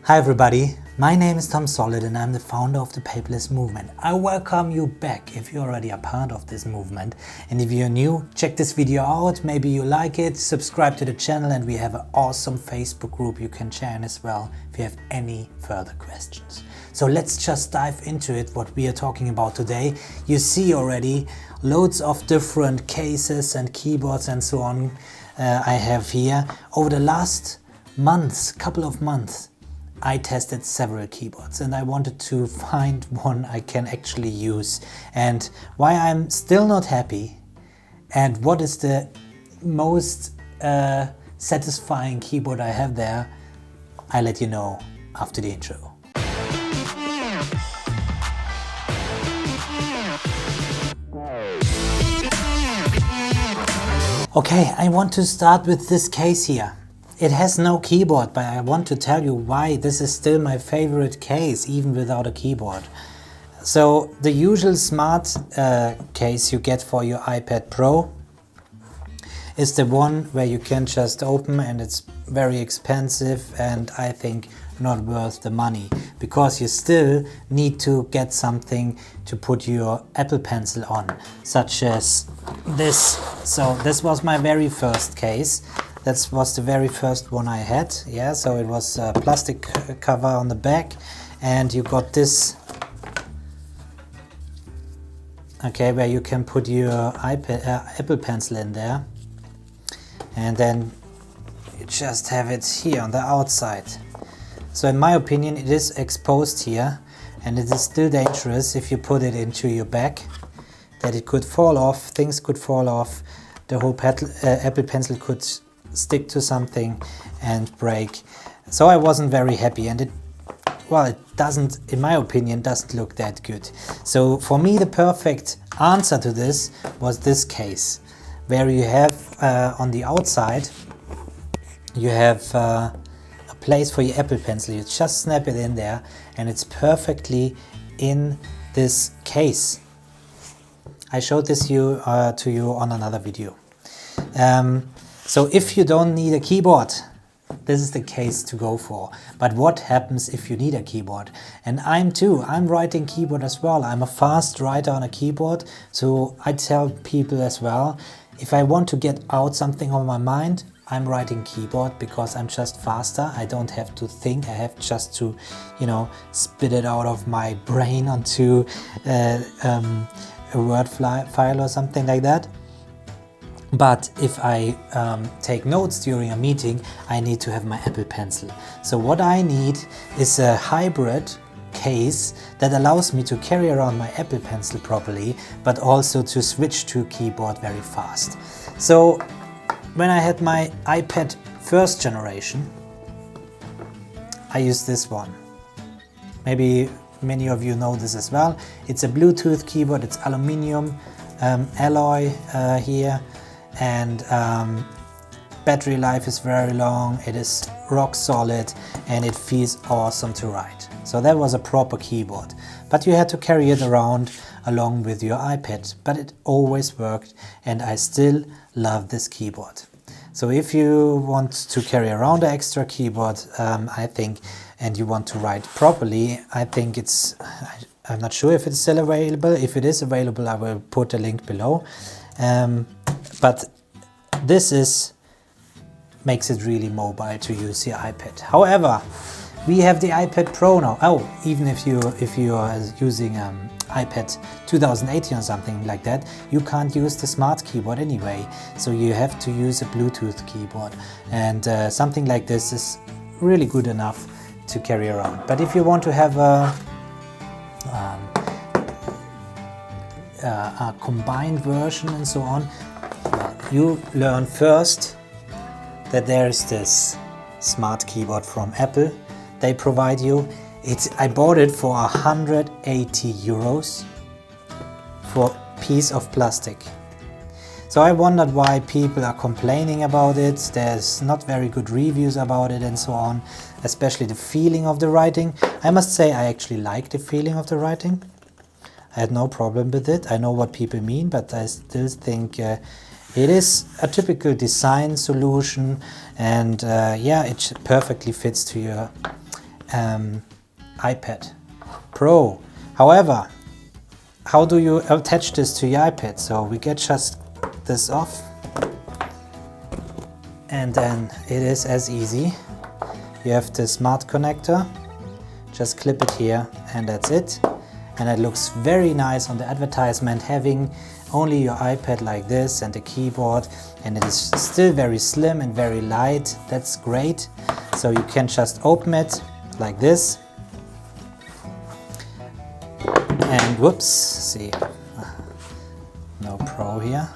Hi everybody, my name is Tom Solid and I'm the founder of the Paperless movement. I welcome you back if you already are part of this movement, and if you're new, check this video out, maybe you like it, subscribe to the channel, and we have an awesome Facebook group you can join as well if you have any further questions. So let's just dive into it, what we are talking about today. You see already loads of different cases and keyboards and so on I have here. Over the last couple of months, I tested several keyboards and I wanted to find one I can actually use, and why I'm still not happy and what is the most satisfying keyboard I have there, I'll let you know after the intro. Okay, I want to start with this case here. It has no keyboard, but I want to tell you why this is still my favorite case, even without a keyboard. So the usual smart case you get for your iPad Pro is the one where you can just open, and it's very expensive and I think not worth the money, because you still need to get something to put your Apple Pencil on, such as this. So this was my very first case. That was the very first one I had, yeah, so it was a plastic cover on the back, and you got this, okay, where you can put your Apple Pencil in there, and then you just have it here on the outside. So in my opinion it is exposed here, and it is still dangerous if you put it into your bag, that it could fall off, things could fall off, the whole Apple Pencil could stick to something and break. So I wasn't very happy, and it doesn't, in my opinion, doesn't look that good. So for me the perfect answer to this was this case, where you have on the outside you have a place for your Apple Pencil. You just snap it in there and it's perfectly in this case. I showed this to you on another video. So if you don't need a keyboard, this is the case to go for. But what happens if you need a keyboard? And I'm writing keyboard as well. I'm a fast writer on a keyboard. So I tell people as well, if I want to get out something on my mind, I'm writing keyboard because I'm just faster. I don't have to think. I have just to, spit it out of my brain onto a Word file or something like that. But if I take notes during a meeting, I need to have my Apple Pencil. So what I need is a hybrid case that allows me to carry around my Apple Pencil properly, but also to switch to keyboard very fast. So when I had my iPad first generation, I used this one. Maybe many of you know this as well. It's a Bluetooth keyboard, it's aluminium alloy here. And battery life is very long, it is rock solid, and it feels awesome to write. So that was a proper keyboard, but you had to carry it around along with your iPad, but it always worked, and I still love this keyboard. So if you want to carry around an extra keyboard, I think, and you want to write properly, I think I'm not sure if it's still available. If it is available, I will put a link below. But this makes it really mobile to use your iPad. However, we have the iPad Pro now. Oh, even if you are using iPad 2018 or something like that, you can't use the smart keyboard anyway. So you have to use a Bluetooth keyboard, and something like this is really good enough to carry around. But if you want to have a combined version and so on, you learn first that there is this smart keyboard from Apple. They provide you. I bought it for 180 euros for a piece of plastic. So I wondered why people are complaining about it. There's not very good reviews about it and so on, especially the feeling of the writing. I must say I actually like the feeling of the writing. I had no problem with it. I know what people mean, but I still think It is a typical design solution, and yeah, it perfectly fits to your iPad Pro. However, how do you attach this to your iPad? So we get just this off, and then it is as easy. You have the smart connector, just clip it here and that's it. And it looks very nice on the advertisement, having only your iPad like this and the keyboard, and it is still very slim and very light. That's great. So you can just open it like this. And whoops, see, no Pro here.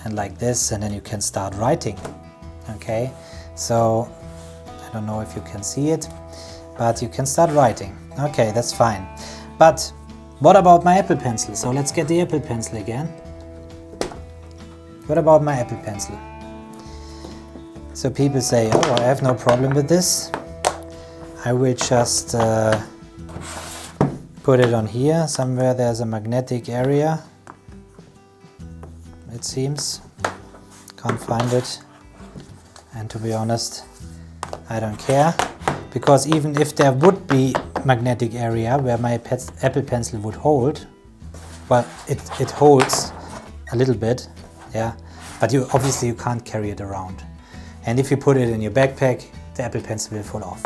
And like this, and then you can start writing. Okay, so I don't know if you can see it, but you can start writing. Okay, that's fine. But what about my Apple Pencil? So let's get the Apple Pencil again. What about my Apple Pencil? So people say, oh, I have no problem with this. I will just put it on here. Somewhere there's a magnetic area, it seems. Can't find it. And to be honest, I don't care. Because even if there would be magnetic area where my Apple Pencil would hold, well, it holds a little bit, yeah, but obviously you can't carry it around. And if you put it in your backpack, the Apple Pencil will fall off.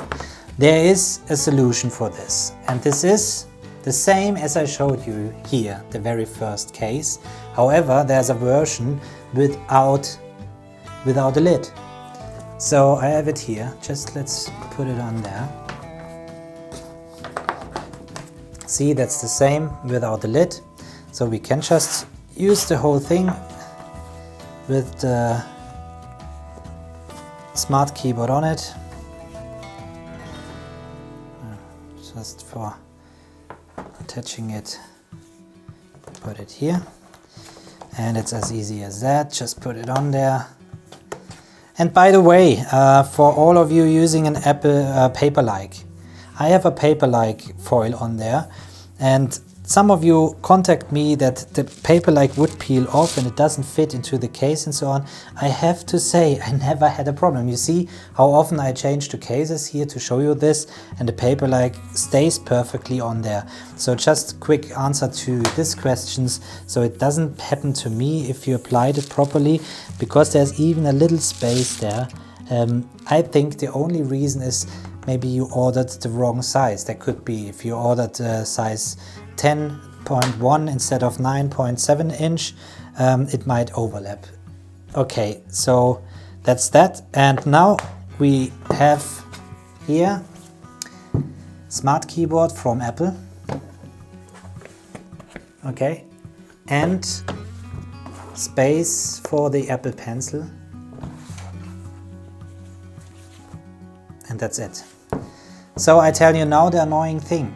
There is a solution for this, and this is the same as I showed you here, the very first case. However, there's a version without a lid. So I have it here, just let's put it on there. See, that's the same without the lid. So we can just use the whole thing with the smart keyboard on it. Just for attaching it, put it here. And it's as easy as that, just put it on there. And by the way, for all of you using an Apple Paperless, I have a Paperless foil on there, and some of you contact me that the Paperless would peel off and it doesn't fit into the case and so on. I have to say, I never had a problem. You see how often I change the cases here to show you this, and the Paperless stays perfectly on there. So just quick answer to these questions. So it doesn't happen to me if you applied it properly, because there's even a little space there. I think the only reason is maybe you ordered the wrong size. That could be if you ordered size 10.1 instead of 9.7 inch, it might overlap. Okay, so that's that. And now we have here smart keyboard from Apple. Okay, and space for the Apple Pencil. And that's it. So I tell you now the annoying thing.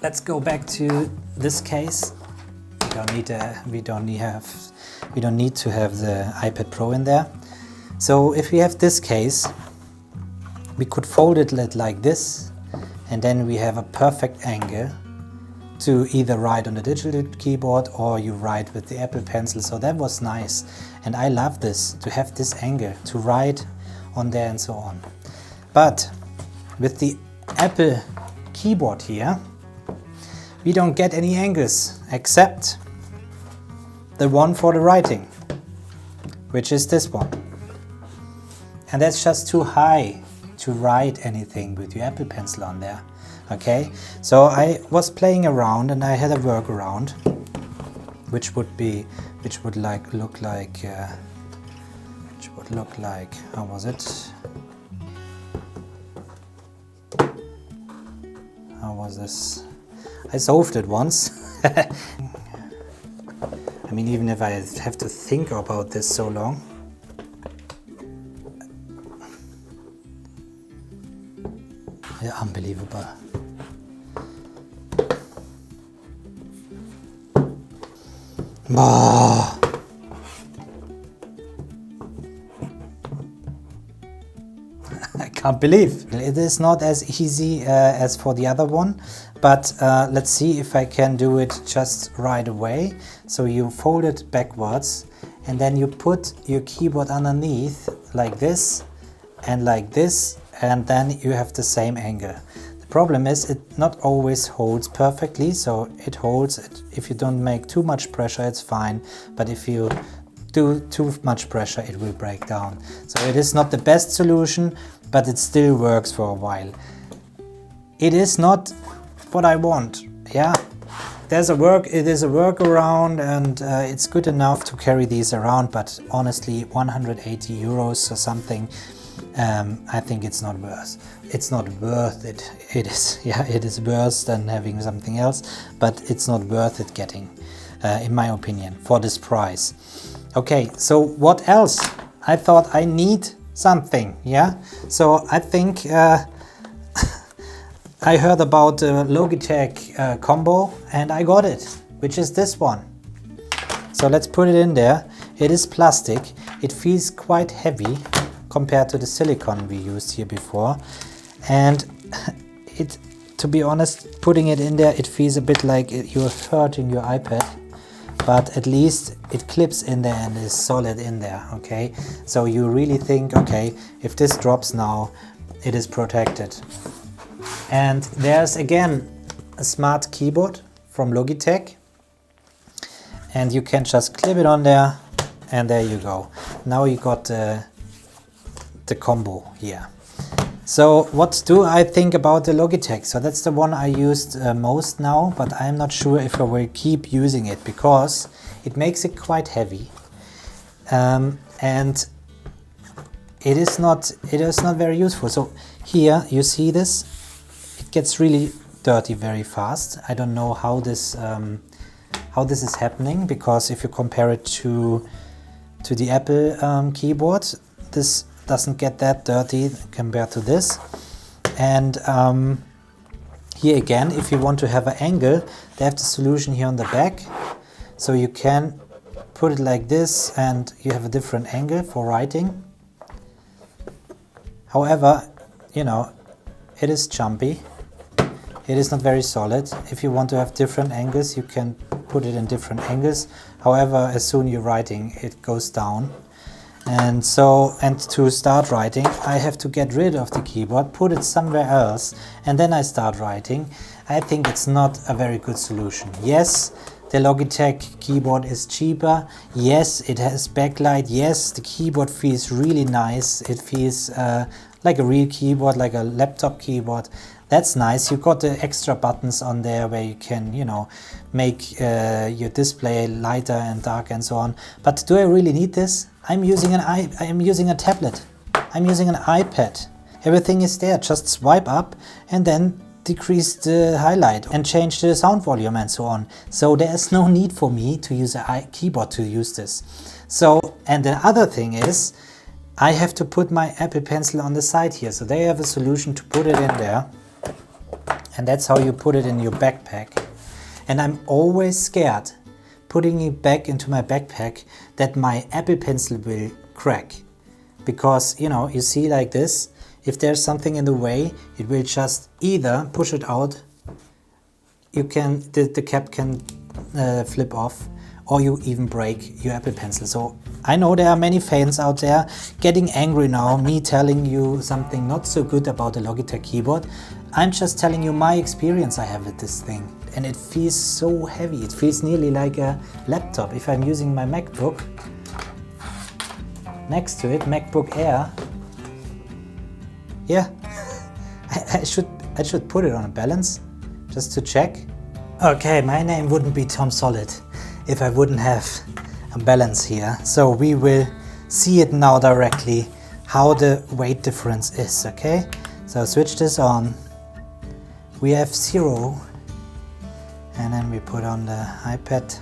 Let's go back to this case. We don't need to have the iPad Pro in there. So if we have this case, we could fold it like this, and then we have a perfect angle to either write on the digital keyboard or you write with the Apple Pencil. So that was nice, and I love this, to have this angle to write on there and so on. But with the Apple keyboard here, we don't get any angles except the one for the writing, which is this one. And that's just too high to write anything with your Apple Pencil on there. Okay, so I was playing around and I had a workaround, which would look like, how was it? How was this? I solved it once. I mean, even if I have to think about this so long. Yeah, unbelievable. Bah. I can't believe it is not as easy as for the other one, but let's see if I can do it just right away. So you fold it backwards and then you put your keyboard underneath like this, and and then you have the same angle. The problem is it not always holds perfectly, so it holds. If you don't make too much pressure, it's fine, but if you do too much pressure, it will break down. So it is not the best solution, but it still works for a while. It is not what I want, yeah. It is a workaround, and it's good enough to carry these around, but honestly 180 euros or something, I think it's not worth it. It is, yeah, it is worse than having something else, but it's not worth it getting, in my opinion, for this price. Okay, so what else? I thought I need something, yeah? So I think I heard about the Logitech Combo, and I got it, which is this one. So let's put it in there. It is plastic. It feels quite heavy compared to the silicone we used here before. And it, to be honest, putting it in there, it feels a bit like you're hurting your iPad. But at least it clips in there and is solid in there, okay? So you really think, okay, if this drops now, it is protected. And there's again a smart keyboard from Logitech. And you can just clip it on there, and there you go. Now you got the combo here. So what do I think about the Logitech? So that's the one I used most now, but I'm not sure if I will keep using it because it makes it quite heavy, and it is not very useful. So here you see this, it gets really dirty very fast. I don't know how this is happening, because if you compare it to the Apple keyboard, this doesn't get that dirty compared to this. And here again, if you want to have an angle, they have the solution here on the back, so you can put it like this and you have a different angle for writing. However, you know, it is jumpy, it is not very solid. If you want to have different angles, you can put it in different angles. However, as soon as you're writing, it goes down. And to start writing, I have to get rid of the keyboard, put it somewhere else, and then I start writing. I think it's not a very good solution. Yes, the Logitech keyboard is cheaper. Yes, it has backlight. Yes, the keyboard feels really nice. It feels like a real keyboard, like a laptop keyboard. That's nice. You got the extra buttons on there where you can, you know, make your display lighter and darker and so on. But do I really need this? I'm using a tablet. I'm using an iPad. Everything is there. Just swipe up and then decrease the highlight and change the sound volume and so on. So there's no need for me to use a keyboard to use this. So, and the other thing is, I have to put my Apple Pencil on the side here. So they have a solution to put it in there. And that's how you put it in your backpack. And I'm always scared putting it back into my backpack that my Apple Pencil will crack. Because, you know, you see like this, if there's something in the way, it will just either push it out, the cap can flip off, or you even break your Apple Pencil. So I know there are many fans out there getting angry now, me telling you something not so good about the Logitech keyboard. I'm just telling you my experience I have with this thing. And it feels so heavy. It feels nearly like a laptop. If I'm using my MacBook, next to it, MacBook Air, yeah, I should put it on a balance just to check. Okay, my name wouldn't be Tom Solid if I wouldn't have a balance here. So we will see it now directly how the weight difference is, okay? So switch this on. We have 0, and then we put on the iPad.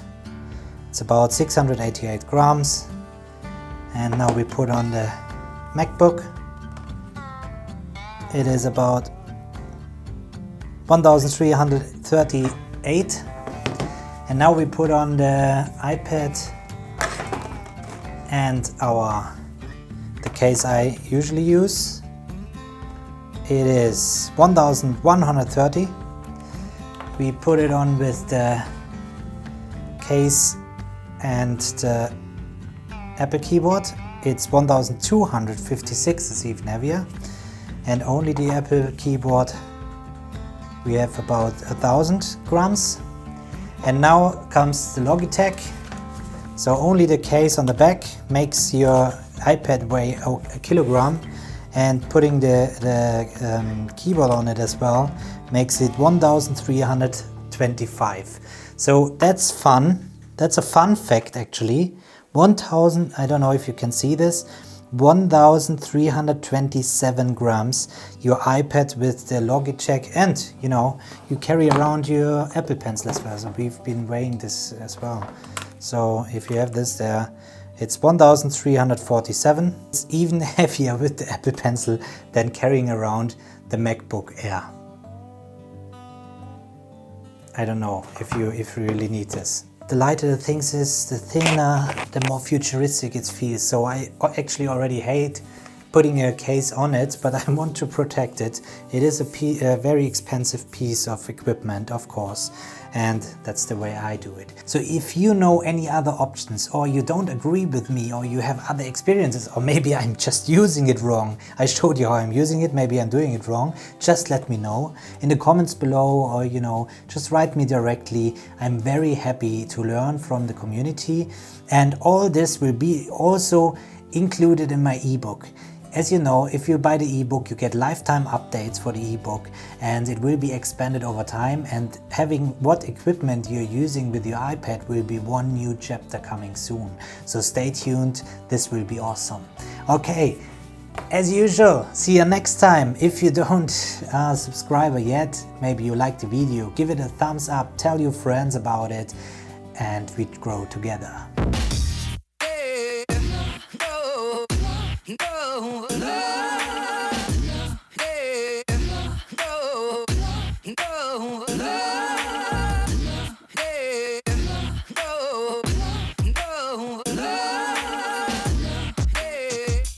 It's about 688 grams. And now we put on the MacBook. It is about 1338. And now we put on the iPad and the case I usually use. It is 1130. We put it on with the case and the Apple keyboard. It's 1256, it's even heavier. and only the Apple keyboard we have about 1000 grams. And now comes the Logitech. So only the case on the back makes your iPad weigh a kilogram, and putting the keyboard on it as well makes it 1325. So that's fun. That's a fun fact actually. 1000, I don't know if you can see this, 1327 grams, your iPad with the Logitech, and you know, you carry around your Apple Pencil as well. So we've been weighing this as well. So if you have this there, it's 1347. It's even heavier with the Apple Pencil than carrying around the MacBook Air. I don't know if you really need this. The lighter the things is, the thinner, the more futuristic it feels. So I actually already hate putting a case on it, but I want to protect it. It is a very expensive piece of equipment, of course, and that's the way I do it. So if you know any other options, or you don't agree with me, or you have other experiences, or maybe I'm just using it wrong, I showed you how I'm using it, maybe I'm doing it wrong, just let me know in the comments below, or you know, just write me directly. I'm very happy to learn from the community, and all this will be also included in my ebook. As you know, if you buy the ebook, you get lifetime updates for the ebook, and it will be expanded over time, and having what equipment you're using with your iPad will be one new chapter coming soon. So stay tuned, this will be awesome. Okay, as usual, see you next time. If you don't subscribe yet, maybe you like the video, give it a thumbs up, tell your friends about it, and we grow together. No.